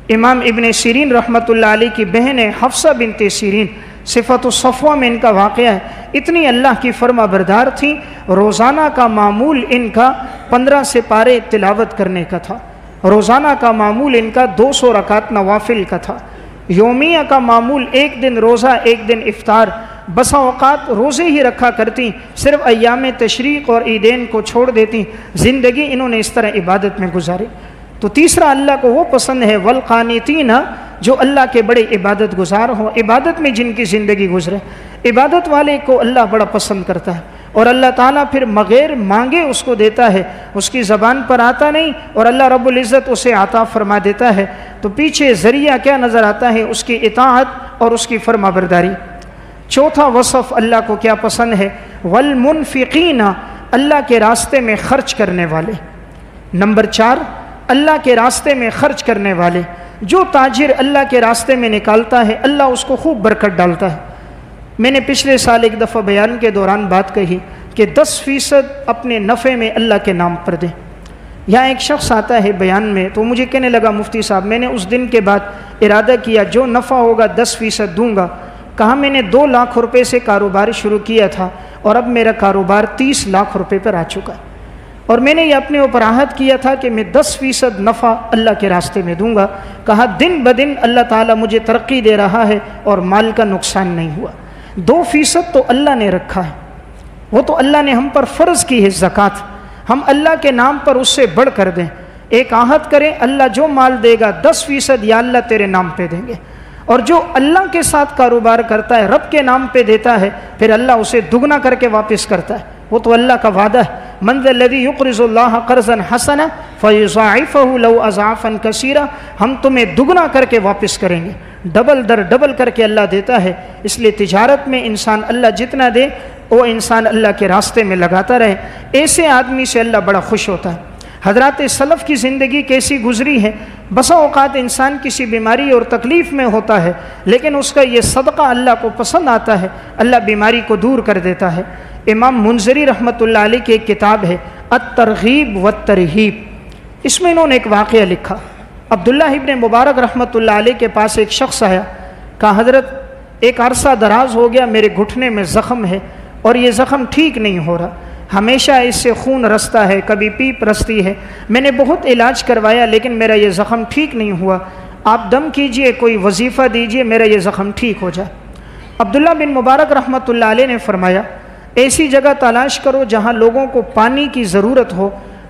امام ابن سیرین رحمۃ اللہ علیہ کی بہن حفصہ بنت سیرین، صفت الصفوہ میں ان کا واقعہ ہے، اتنی اللہ کی فرما بردار تھیں، روزانہ کا معمول ان کا 15 سپارے تلاوت کرنے کا تھا، روزانہ کا معمول ان کا 200 رکعت نوافل کا تھا، یومیہ کا معمول 1 دن روزہ 1 دن افطار، بسا اوقات روزے ہی رکھا کرتی، صرف ایام تشریق اور عیدین کو چھوڑ دیتی، زندگی انہوں نے اس طرح عبادت میں گزاری۔ تو تیسرا اللہ کو وہ پسند ہے والقانتین، جو اللہ کے بڑے عبادت گزار ہوں، عبادت میں جن کی زندگی گزرے۔ عبادت والے کو اللہ بڑا پسند کرتا ہے، اور اللہ تعالیٰ پھر بغیر مانگے اس کو دیتا ہے، اس کی زبان پر آتا نہیں اور اللہ رب العزت اسے عطا فرما دیتا ہے۔ تو پیچھے ذریعہ کیا نظر آتا ہے؟ اس کی اطاعت اور اس کی فرما برداری۔ چوتھا وصف اللہ کو کیا پسند ہے؟ والمنفقین، اللہ کے راستے میں خرچ کرنے والے۔ نمبر 4، اللہ کے راستے میں خرچ کرنے والے۔ جو تاجر اللہ کے راستے میں نکالتا ہے اللہ اس کو خوب برکت ڈالتا ہے۔ میں نے پچھلے سال ایک دفعہ بیان کے دوران بات کہی کہ 10% اپنے نفع میں اللہ کے نام پر دیں۔ یہاں ایک شخص آتا ہے بیان میں، تو مجھے کہنے لگا مفتی صاحب میں نے اس دن کے بعد ارادہ کیا جو نفع ہوگا 10% دوں گا. کہا میں نے 2 لاکھ روپے سے کاروبار شروع کیا تھا اور اب میرا کاروبار 30 لاکھ روپے پر آ چکا ہے، اور میں نے یہ اپنے اوپر عہد کیا تھا کہ میں 10% نفع اللہ کے راستے میں دوں گا. کہا دن بدن اللہ تعالیٰ مجھے ترقی دے رہا ہے اور مال کا نقصان نہیں ہوا. 2% تو اللہ نے رکھا ہے، وہ تو اللہ نے ہم پر فرض کی ہے زکوٰۃ، ہم اللہ کے نام پر اس سے بڑھ کر دیں. ایک عہد کریں اللہ جو مال دے گا 10% یا اللہ تیرے نام پہ دیں گے. اور جو اللہ کے ساتھ کاروبار کرتا ہے، رب کے نام پہ دیتا ہے، پھر اللہ اسے دگنا کر کے واپس کرتا ہے. وہ تو اللہ کا وعدہ ہے، من ذا الذی یقرض اللہ قرضا حسنا فیضاعفہ لو اضعافا کثیرا. ہم تمہیں دگنا کر کے واپس کریں گے، ڈبل در ڈبل کر کے اللہ دیتا ہے. اس لیے تجارت میں انسان اللہ جتنا دے وہ انسان اللہ کے راستے میں لگاتا رہے. ایسے آدمی سے اللہ بڑا خوش ہوتا ہے. حضرات سلف کی زندگی کیسی گزری ہے. بسا اوقات انسان کسی بیماری اور تکلیف میں ہوتا ہے لیکن اس کا یہ صدقہ اللہ کو پسند آتا ہے، اللہ بیماری کو دور کر دیتا ہے. امام منذری رحمۃ اللہ علیہ کی ایک کتاب ہے الترغیب والترہیب، اس میں انہوں نے ایک واقعہ لکھا. عبداللہ ابن مبارک رحمۃ اللہ علیہ کے پاس ایک شخص آیا، کہا حضرت ایک عرصہ دراز ہو گیا میرے گھٹنے میں زخم ہے اور یہ زخم ٹھیک نہیں ہو رہا، ہمیشہ اس سے خون رستا ہے، کبھی پیپ رستی ہے، میں نے بہت علاج کروایا لیکن میرا یہ زخم ٹھیک نہیں ہوا، آپ دم کیجئے، کوئی وظیفہ دیجئے، میرا یہ زخم ٹھیک ہو جائے. عبداللہ بن مبارک رحمۃ اللہ علیہ نے فرمایا ایسی جگہ تلاش کرو جہاں لوگوں کو پانی کی ضرورت ہو،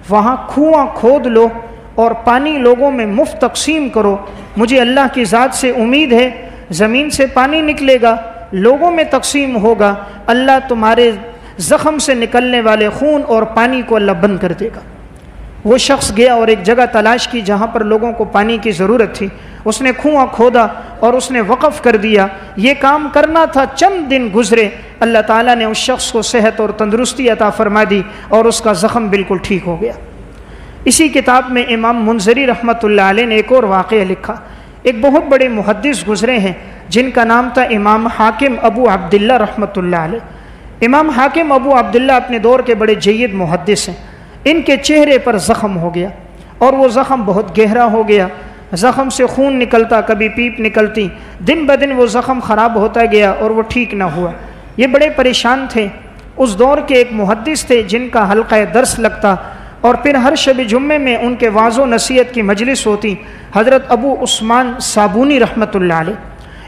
وہاں کنواں کھود لو اور پانی لوگوں میں مفت تقسیم کرو. مجھے اللہ کی ذات سے امید ہے زمین سے پانی نکلے گا، لوگوں میں تقسیم ہوگا، اللہ تمہارے زخم سے نکلنے والے خون اور پانی کو اللہ بند کر دے گا. وہ شخص گیا اور ایک جگہ تلاش کی جہاں پر لوگوں کو پانی کی ضرورت تھی. اس نے کنواں کھودا اور اس نے وقف کر دیا. یہ کام کرنا تھا، چند دن گزرے، اللہ تعالیٰ نے اس شخص کو صحت اور تندرستی عطا فرما دی اور اس کا زخم بالکل ٹھیک ہو گیا. اسی کتاب میں امام منذری رحمۃ اللہ علیہ نے ایک اور واقعہ لکھا. ایک بہت بڑے محدث گزرے ہیں جن کا نام تھا امام حاکم ابو عبداللہ رحمۃ اللہ علیہ. امام حاکم ابو عبداللہ اپنے دور کے بڑے جید محدث ہیں. ان کے چہرے پر زخم ہو گیا اور وہ زخم بہت گہرا ہو گیا، زخم سے خون نکلتا، کبھی پیپ نکلتی، دن بدن وہ زخم خراب ہوتا گیا اور وہ ٹھیک نہ ہوا. یہ بڑے پریشان تھے. اس دور کے ایک محدث تھے جن کا حلقہ درس لگتا اور پھر ہر شب جمعے میں ان کے واعظ و نصیحت کی مجلس ہوتی، حضرت ابو عثمان صابونی رحمۃ اللہ علیہ.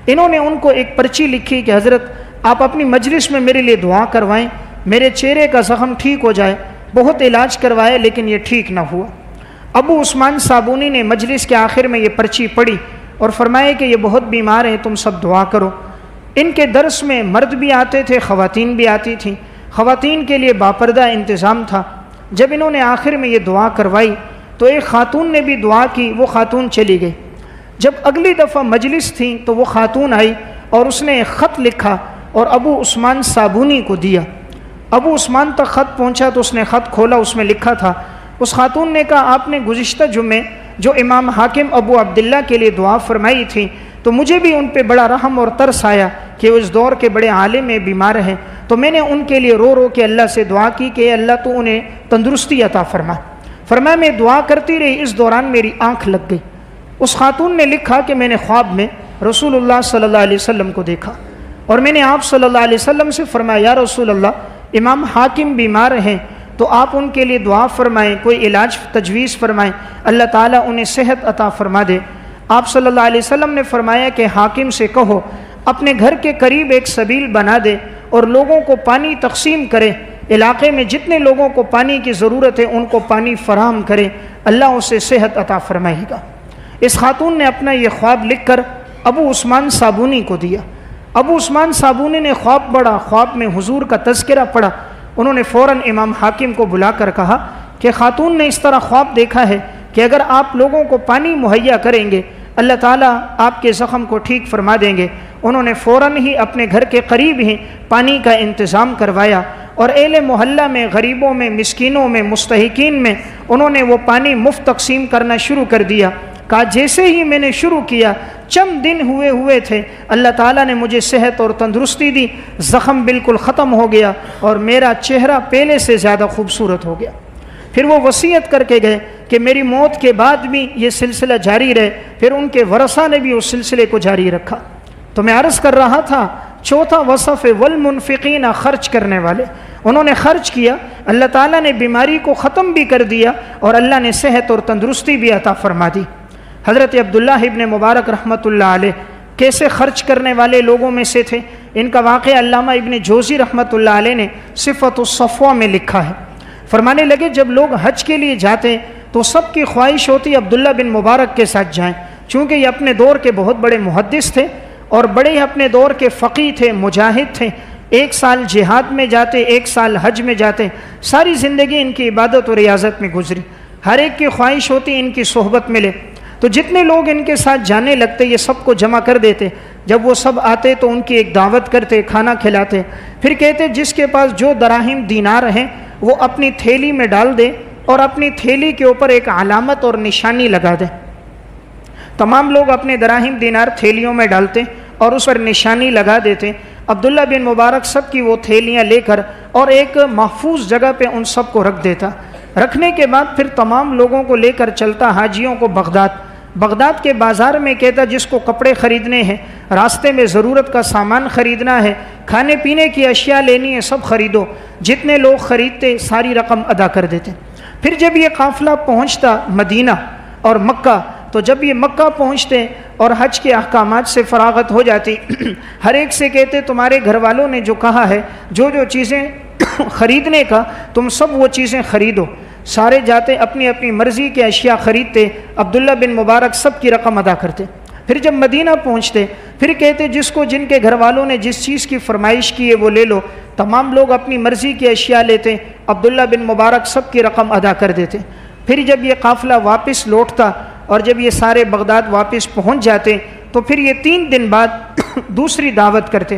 انہوں نے ان کو ایک پرچی لکھی کہ حضرت آپ اپنی مجلس میں میرے لیے دعا کروائیں، میرے چہرے کا زخم ٹھیک ہو جائے. بہت علاج کروائے لیکن یہ ٹھیک نہ ہوا. ابو عثمان صابونی نے مجلس کے آخر میں یہ پرچی پڑھی اور فرمایا کہ یہ بہت بیمار ہیں، تم سب دعا کرو. ان کے درس میں مرد بھی آتے تھے، خواتین بھی آتی تھیں. خواتین کے لیے باپردہ انتظام تھا. جب انہوں نے آخر میں یہ دعا کروائی تو ایک خاتون نے بھی دعا کی، وہ خاتون چلی گئی. جب اگلی دفعہ مجلس تھی تو وہ خاتون آئی اور اس نے ایک خط لکھا اور ابو عثمان صابونی کو دیا. ابو عثمان تک خط پہنچا تو اس نے خط کھولا، اس میں لکھا تھا. اس خاتون نے کہا آپ نے گزشتہ جمعے جو امام حاکم ابو عبداللہ کے لیے دعا فرمائی تھی تو مجھے بھی ان پہ بڑا رحم اور ترس آیا کہ وہ اس دور کے بڑے عالم میں بیمار ہیں، تو میں نے ان کے لیے رو رو کے اللہ سے دعا کی کہ اللہ تو انہیں تندرستی عطا فرما. فرمایا میں دعا کرتی رہی، اس دوران میری آنکھ لگ گئی. اس خاتون نے لکھا کہ میں نے خواب میں رسول اللہ صلی اللہ علیہ وسلم کو دیکھا اور میں نے آپ صلی اللہ علیہ وسلم سے فرمایا یا رسول اللہ امام حاکم بیمار ہیں تو آپ ان کے لیے دعا فرمائیں، کوئی علاج تجویز فرمائیں، اللہ تعالیٰ انہیں صحت عطا فرما دے. آپ صلی اللہ علیہ وسلم نے فرمایا کہ حاکم سے کہو اپنے گھر کے قریب ایک سبیل بنا دے اور لوگوں کو پانی تقسیم کرے، علاقے میں جتنے لوگوں کو پانی کی ضرورت ہے ان کو پانی فراہم کرے، اللہ اسے صحت عطا فرمائے گا. اس خاتون نے اپنا یہ خواب لکھ کر ابو عثمان صابونی کو دیا. ابو عثمان صابونی نے خواب پڑھا، خواب میں حضور کا تذکرہ پڑھا. انہوں نے فوراً امام حاکم کو بلا کر کہا کہ خاتون نے اس طرح خواب دیکھا ہے کہ اگر آپ لوگوں کو پانی مہیا کریں گے اللہ تعالیٰ آپ کے زخم کو ٹھیک فرما دیں گے. انہوں نے فوراً ہی اپنے گھر کے قریب ہی پانی کا انتظام کروایا اور اہل محلہ میں، غریبوں میں، مسکینوں میں، مستحقین میں انہوں نے وہ پانی مفت تقسیم کرنا شروع کر دیا. کہا جیسے ہی میں نے شروع کیا چند دن ہوئے تھے اللہ تعالیٰ نے مجھے صحت اور تندرستی دی، زخم بالکل ختم ہو گیا اور میرا چہرہ پہلے سے زیادہ خوبصورت ہو گیا. پھر وہ وصیت کر کے گئے کہ میری موت کے بعد بھی یہ سلسلہ جاری رہے، پھر ان کے ورثہ نے بھی اس سلسلے کو جاری رکھا۔ تو میں عرض کر رہا تھا چوتھا وصف ہے والمنفقین، خرچ کرنے والے، انہوں نے خرچ کیا، اللہ تعالیٰ نے بیماری کو ختم بھی کر دیا اور اللہ نے صحت اور تندرستی بھی عطا فرما دی۔ حضرت عبداللہ ابن مبارک رحمۃ اللہ علیہ کیسے خرچ کرنے والے لوگوں میں سے تھے، ان کا واقعہ علامہ ابن جوزی رحمۃ اللہ علیہ نے صفت الصفوہ میں لکھا ہے۔ فرمانے لگے جب لوگ حج کے لیے جاتے تو سب کی خواہش ہوتی عبداللہ بن مبارک کے ساتھ جائیں، چونکہ یہ اپنے دور کے بہت بڑے محدث تھے اور بڑے ہی اپنے دور کے فقیہ تھے، مجاہد تھے، 1 سال جہاد میں جاتے، 1 سال حج میں جاتے، ساری زندگی ان کی عبادت اور ریاضت میں گزری، ہر ایک کی خواہش ہوتی ان کی صحبت ملے۔ تو جتنے لوگ ان کے ساتھ جانے لگتے یہ سب کو جمع کر دیتے، جب وہ سب آتے تو ان کی ایک دعوت کرتے، کھانا کھلاتے، پھر کہتے جس کے پاس جو دراہم دینار ہیں وہ اپنی تھیلی میں ڈال دے اور اپنی تھیلی کے اوپر ایک علامت اور نشانی لگا دے۔ تمام لوگ اپنے دراہم دینار تھیلیوں میں ڈالتے اور اس پر نشانی لگا دیتے۔ عبداللہ بن مبارک سب کی وہ تھیلیاں لے کر اور ایک محفوظ جگہ پہ ان سب کو رکھ دیتا، رکھنے کے بعد پھر تمام لوگوں کو لے کر چلتا حاجیوں کو بغداد کے بازار میں، کہتا جس کو کپڑے خریدنے ہیں، راستے میں ضرورت کا سامان خریدنا ہے، کھانے پینے کی اشیاء لینی ہے، سب خریدو۔ جتنے لوگ خریدتے ساری رقم ادا کر دیتے۔ پھر جب یہ قافلہ پہنچتا مدینہ اور مکہ، تو جب یہ مکہ پہنچتے اور حج کے احکامات سے فراغت ہو جاتی، ہر ایک سے کہتے تمہارے گھر والوں نے جو کہا ہے، جو جو چیزیں خریدنے کا تم سب وہ چیزیں خریدو۔ سارے جاتے اپنی اپنی مرضی کے اشیاء خریدتے، عبداللہ بن مبارک سب کی رقم ادا کرتے۔ پھر جب مدینہ پہنچتے پھر کہتے جس کو جن کے گھر والوں نے جس چیز کی فرمائش کی ہے وہ لے لو، تمام لوگ اپنی مرضی کی اشیاء لیتے، عبداللہ بن مبارک سب کی رقم ادا کر دیتے۔ پھر جب یہ قافلہ واپس لوٹتا اور جب یہ سارے بغداد واپس پہنچ جاتے تو پھر یہ 3 دن بعد دوسری دعوت کرتے،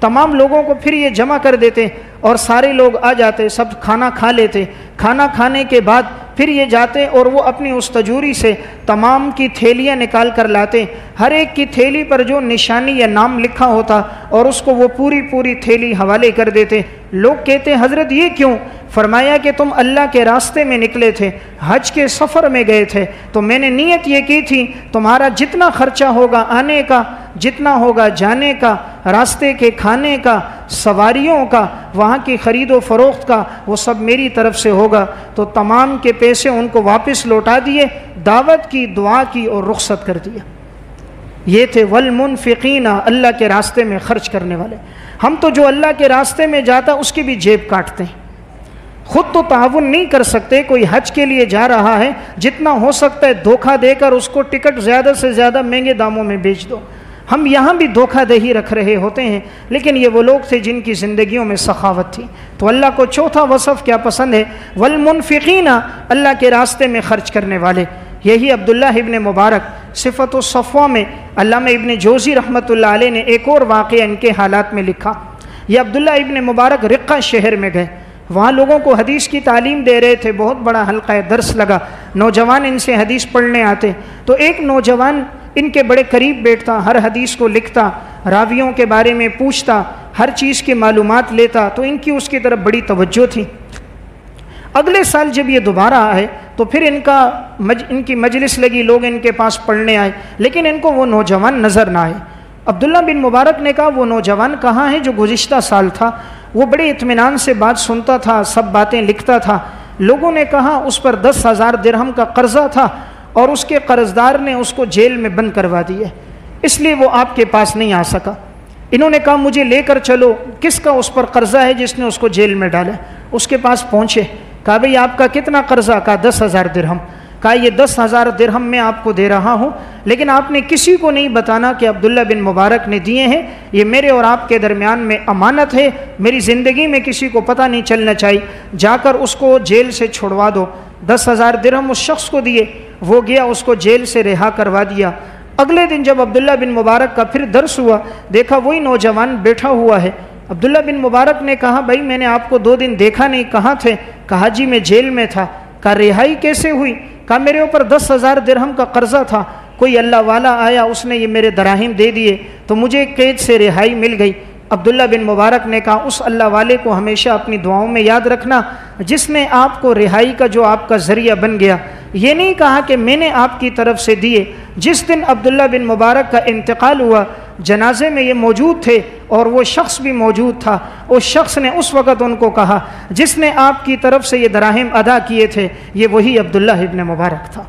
تمام لوگوں کو پھر یہ جمع کر دیتے اور سارے لوگ آ جاتے، سب کھانا کھا لیتے۔ کھانا کھانے کے بعد پھر یہ جاتے اور وہ اپنی اس تجوری سے تمام کی تھیلیاں نکال کر لاتے، ہر ایک کی تھیلی پر جو نشانی یا نام لکھا ہوتا اور اس کو وہ پوری تھیلی حوالے کر دیتے۔ لوگ کہتے حضرت یہ کیوں؟ فرمایا کہ تم اللہ کے راستے میں نکلے تھے، حج کے سفر میں گئے تھے، تو میں نے نیت یہ کی تھی تمہارا جتنا خرچہ ہوگا آنے کا، جتنا ہوگا جانے کا، راستے کے کھانے کا، سواریوں کا، وہاں کی خرید و فروخت کا، وہ سب میری طرف سے ہوگا۔ تو تمام کے پیسے ان کو واپس لوٹا دیے، دعوت کی، دعا کی اور رخصت کر دیا۔ یہ تھے والمنفقین، اللہ کے راستے میں خرچ کرنے والے۔ ہم تو جو اللہ کے راستے میں جاتا اس کی بھی جیب کاٹتے ہیں، خود تو تعاون نہیں کر سکتے۔ کوئی حج کے لیے جا رہا ہے، جتنا ہو سکتا ہے دھوکہ دے کر اس کو ٹکٹ زیادہ سے زیادہ مہنگے داموں میں بیچ دو۔ ہم یہاں بھی دھوکہ دہی رکھ رہے ہوتے ہیں، لیکن یہ وہ لوگ تھے جن کی زندگیوں میں سخاوت تھی۔ تو اللہ کو چوتھا وصف کیا پسند ہے؟ والمنفقین، اللہ کے راستے میں خرچ کرنے والے۔ یہی عبداللہ ابن مبارک صفت الصفوہ میں علامہ ابن جوزی رحمۃ اللہ علیہ نے ایک اور واقعہ ان کے حالات میں لکھا۔ یہ عبداللہ ابن مبارک رقہ شہر میں گئے، وہاں لوگوں کو حدیث کی تعلیم دے رہے تھے، بہت بڑا حلقہ درس لگا، نوجوان ان سے حدیث پڑھنے آتے۔ تو ایک نوجوان ان کے بڑے قریب بیٹھتا، ہر حدیث کو لکھتا، راویوں کے بارے میں پوچھتا، ہر چیز کی معلومات لیتا، تو ان کی اس کی طرف بڑی توجہ تھی۔ اگلے سال جب یہ دوبارہ آئے تو پھر ان کی مجلس لگی، لوگ ان کے پاس پڑھنے آئے، لیکن ان کو وہ نوجوان نظر نہ آئے۔ عبداللہ بن مبارک نے کہا وہ نوجوان کہاں ہے جو گزشتہ سال تھا؟ وہ بڑے اطمینان سے بات سنتا تھا، سب باتیں لکھتا تھا۔ لوگوں نے کہا اس پر 10,000 درہم کا قرضہ تھا اور اس کے قرضدار نے اس کو جیل میں بند کروا دیا، اس لیے وہ آپ کے پاس نہیں آ سکا۔ انہوں نے کہا مجھے لے کر چلو، کس کا اس پر قرضہ ہے جس نے اس کو جیل میں ڈالا؟ اس کے پاس پہنچے، کہا بھئی آپ کا کتنا قرضہ؟ کہا 10,000 درہم۔ کہا یہ 10,000 درہم میں آپ کو دے رہا ہوں، لیکن آپ نے کسی کو نہیں بتانا کہ عبداللہ بن مبارک نے دیے ہیں، یہ میرے اور آپ کے درمیان میں امانت ہے، میری زندگی میں کسی کو پتہ نہیں چلنا چاہیے، جا کر اس کو جیل سے چھڑوا دو۔ 10,000 درہم اس شخص کو دیے، وہ گیا، اس کو جیل سے رہا کروا دیا۔ اگلے دن جب عبداللہ بن مبارک کا پھر درس ہوا، دیکھا وہی نوجوان بیٹھا ہوا ہے۔ عبداللہ بن مبارک نے کہا بھائی میں نے آپ کو 2 دن دیکھا نہیں، کہاں تھے؟ کہا جی میں جیل میں تھا۔ کہا رہائی کیسے ہوئی؟ کہا میرے اوپر 10,000 درہم کا قرضہ تھا، کوئی اللہ والا آیا، اس نے یہ میرے دراہم دے دیے تو مجھے قید سے رہائی مل گئی۔ عبداللہ بن مبارک نے کہا اس اللہ والے کو ہمیشہ اپنی دعاؤں میں یاد رکھنا جس نے آپ کو رہائی کا جو آپ کا ذریعہ بن گیا۔ یہ نہیں کہا کہ میں نے آپ کی طرف سے دیے۔ جس دن عبداللہ بن مبارک کا انتقال ہوا، جنازے میں یہ موجود تھے اور وہ شخص بھی موجود تھا۔ اس شخص نے اس وقت ان کو کہا جس نے آپ کی طرف سے یہ دراہم ادا کیے تھے یہ وہی عبداللہ ابن مبارک تھا۔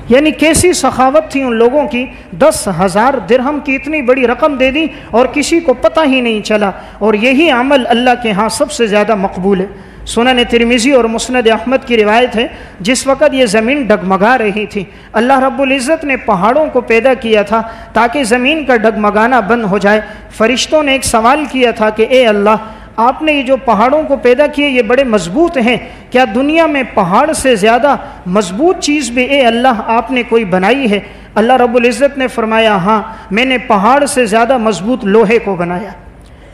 یعنی کیسی سخاوت تھی ان لوگوں کی، 10,000 درہم کی اتنی بڑی رقم دے دی اور کسی کو پتہ ہی نہیں چلا، اور یہی عمل اللہ کے ہاں سب سے زیادہ مقبول ہے۔ سنن ترمذی اور مسند احمد کی روایت ہے، جس وقت یہ زمین ڈگمگا رہی تھی، اللہ رب العزت نے پہاڑوں کو پیدا کیا تھا تاکہ زمین کا ڈگمگانا بند ہو جائے۔ فرشتوں نے ایک سوال کیا تھا کہ اے اللہ، آپ نے یہ جو پہاڑوں کو پیدا کیے یہ بڑے مضبوط ہیں، کیا دنیا میں پہاڑ سے زیادہ مضبوط چیز بھی اے اللہ آپ نے کوئی بنائی ہے؟ اللہ رب العزت نے فرمایا ہاں، میں نے پہاڑ سے زیادہ مضبوط لوہے کو بنایا۔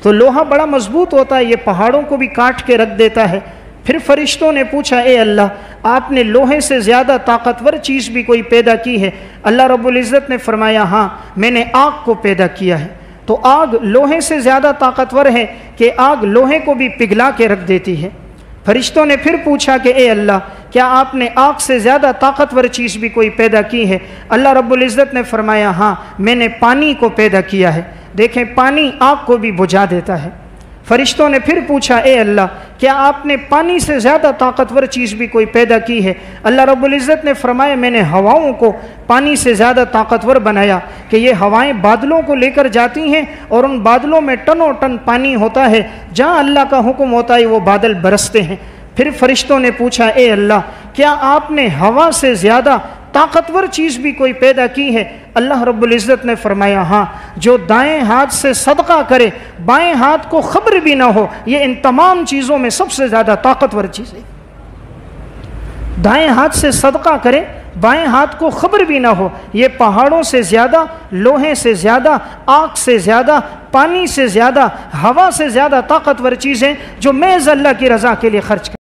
تو لوہا بڑا مضبوط ہوتا ہے، یہ پہاڑوں کو بھی کاٹ کے رکھ دیتا ہے۔ پھر فرشتوں نے پوچھا اے اللہ، آپ نے لوہے سے زیادہ طاقتور چیز بھی کوئی پیدا کی ہے؟ اللہ رب العزت نے فرمایا ہاں، میں نے آگ کو پیدا کیا ہے۔ تو آگ لوہے سے زیادہ طاقتور ہے کہ آگ لوہے کو بھی پگھلا کے رکھ دیتی ہے۔ فرشتوں نے پھر پوچھا کہ اے اللہ، کیا آپ نے آگ سے زیادہ طاقتور چیز بھی کوئی پیدا کی ہے؟ اللہ رب العزت نے فرمایا ہاں، میں نے پانی کو پیدا کیا ہے۔ دیکھیں، پانی آگ کو بھی بجھا دیتا ہے۔ فرشتوں نے پھر پوچھا اے اللہ، کیا آپ نے پانی سے زیادہ طاقتور چیز بھی کوئی پیدا کی ہے؟ اللہ رب العزت نے فرمایا میں نے ہواؤں کو پانی سے زیادہ طاقتور بنایا کہ یہ ہوائیں بادلوں کو لے کر جاتی ہیں اور ان بادلوں میں ٹنوں ٹن پانی ہوتا ہے، جہاں اللہ کا حکم ہوتا ہے وہ بادل برستے ہیں۔ پھر فرشتوں نے پوچھا اے اللہ، کیا آپ نے ہوا سے زیادہ طاقتور چیز بھی کوئی پیدا کی ہے؟ اللہ رب العزت نے فرمایا ہاں، جو دائیں ہاتھ سے صدقہ کرے بائیں ہاتھ کو خبر بھی نہ ہو، یہ ان تمام چیزوں میں سب سے زیادہ طاقتور چیز ہے۔ دائیں ہاتھ سے صدقہ کرے بائیں ہاتھ کو خبر بھی نہ ہو، یہ پہاڑوں سے زیادہ، لوہے سے زیادہ، آگ سے زیادہ، پانی سے زیادہ، ہوا سے زیادہ طاقتور چیزیں جو محض اللہ کی رضا کے لیے خرچ کریں۔